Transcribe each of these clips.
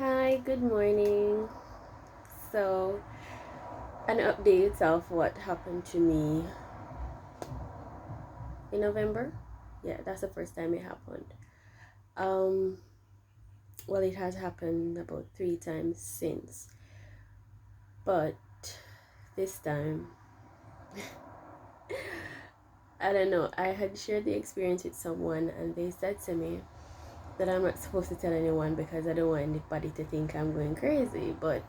Hi, good morning. So, an update of what happened to me in November. Yeah, that's the first time it happened. Um, well, it has happened about three times since, but this time, I don't know. I had shared the experience with someone, and they said to me that I'm not supposed to tell anyone because I don't want anybody to think I'm going crazy. But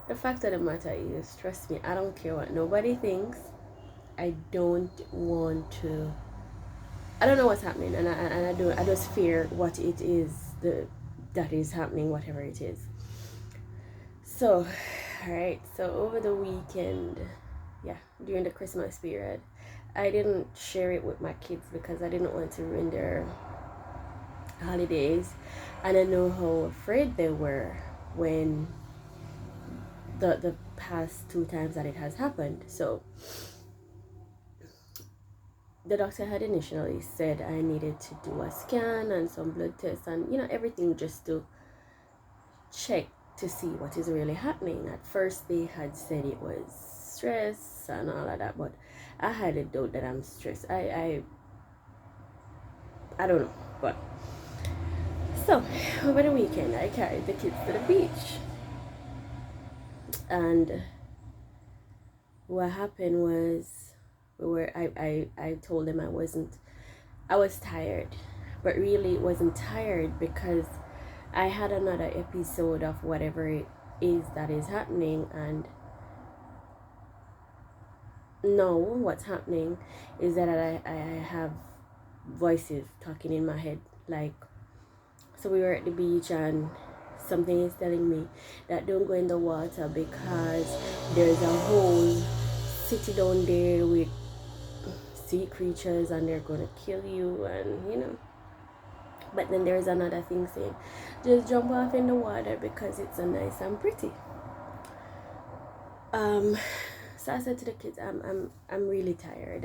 the fact of the matter is, trust me, I don't care what nobody thinks. I don't want to. I don't know what's happening, and I don't. I just fear what it is that is happening, whatever it is. So, all right. So over the weekend, yeah, during the Christmas period, I didn't share it with my kids because I didn't want to ruin their holidays, and I know how afraid they were when the past two times that it has happened. So the doctor had initially said I needed to do a scan and some blood tests and everything just to check to see what is really happening. At first they had said it was stress and all of that, but I had a doubt that I'm stressed. I don't know. But so over the weekend I carried the kids to the beach, and what happened was I told them I was tired, but really it wasn't tired because I had another episode of whatever it is that is happening. And now what's happening is that I have voices talking in my head. Like, so we were at the beach and something is telling me that don't go in the water because there's a whole city down there with sea creatures and they're gonna kill you, and but then there's another thing saying just jump off in the water because it's so nice and pretty. um so I said to the kids, I'm really tired.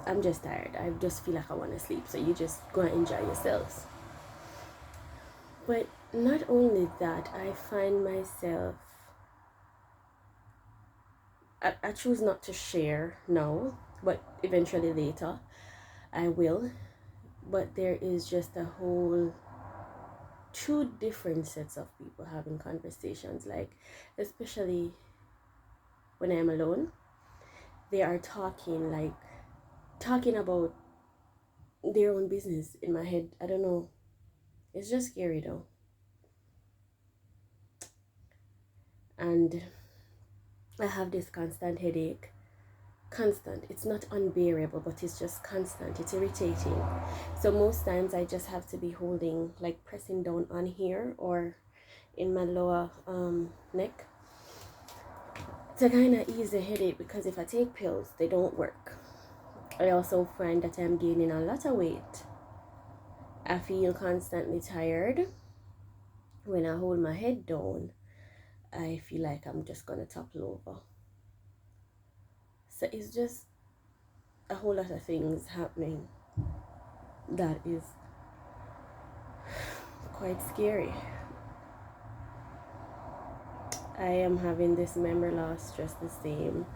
I'm just tired. I just feel like I want to sleep, so you just go and enjoy yourselves. But not only that, I find myself, I choose not to share now, but eventually later I will. But there is just a whole two different sets of people having conversations, like especially when I'm alone. They are talking about their own business in my head. I don't know. It's just scary though. And I have this constant headache. Constant. It's not unbearable, but it's just constant. It's irritating. So most times I just have to be holding, like pressing down on here or in my lower neck to kind of ease the headache, because if I take pills, they don't work. I also find that I'm gaining a lot of weight. I feel constantly tired. When I hold my head down, I feel like I'm just gonna topple over. So it's just a whole lot of things happening that is quite scary. I am having this memory loss just the same.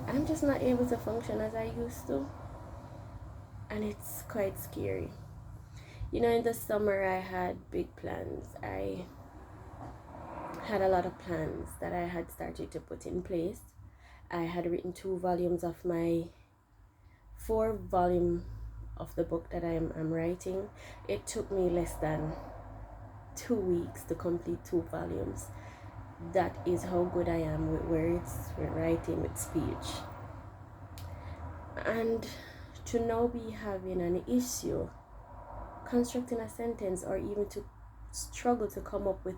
I'm just not able to function as I used to, and it's quite scary. In the summer I had big plans. I had a lot of plans that I had started to put in place. I had written 2 volumes of my 4 volume of the book that I'm writing. It took me less than 2 weeks to complete 2 volumes. That is how good I am with words, with writing, with speech. And to now be having an issue constructing a sentence, or even to struggle to come up with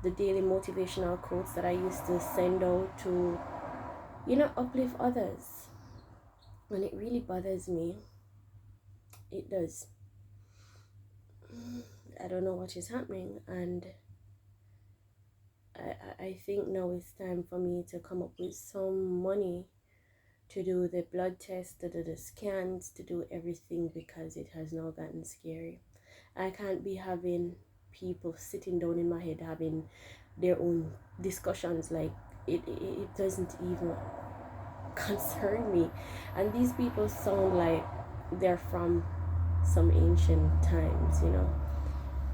the daily motivational quotes that I used to send out to, uplift others. And it really bothers me. It does. I don't know what is happening, and I think now it's time for me to come up with some money to do the blood test, to do the scans, to do everything, because it has now gotten scary. I can't be having people sitting down in my head having their own discussions. Like it doesn't even concern me. And these people sound like they're from some ancient times, you know,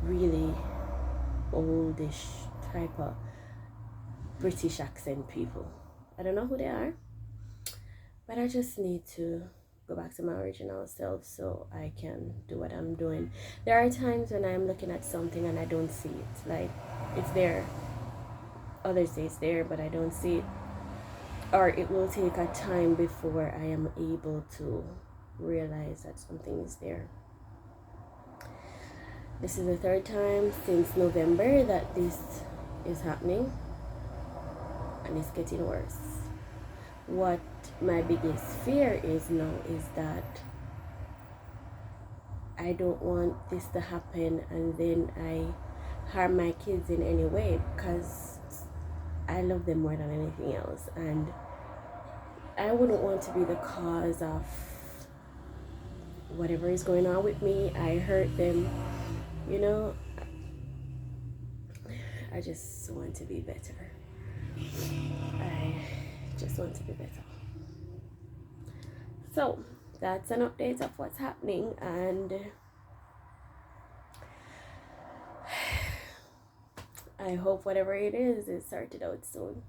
really oldish type of British accent people. I don't know who they are, but I just need to go back to my original self so I can do what I'm doing. There are times when I'm looking at something and I don't see it. Like it's there. Others say it's there, but I don't see it. Or it will take a time before I am able to realize that something is there. This is the third time since November that this is happening, and it's getting worse. What my biggest fear is now is that I don't want this to happen and then I harm my kids in any way, because I love them more than anything else, and I wouldn't want to be the cause of whatever is going on with me. I hurt them, you know. I just want to be better. I just want to be better. So that's an update of what's happening, and I hope whatever it is sorted out soon.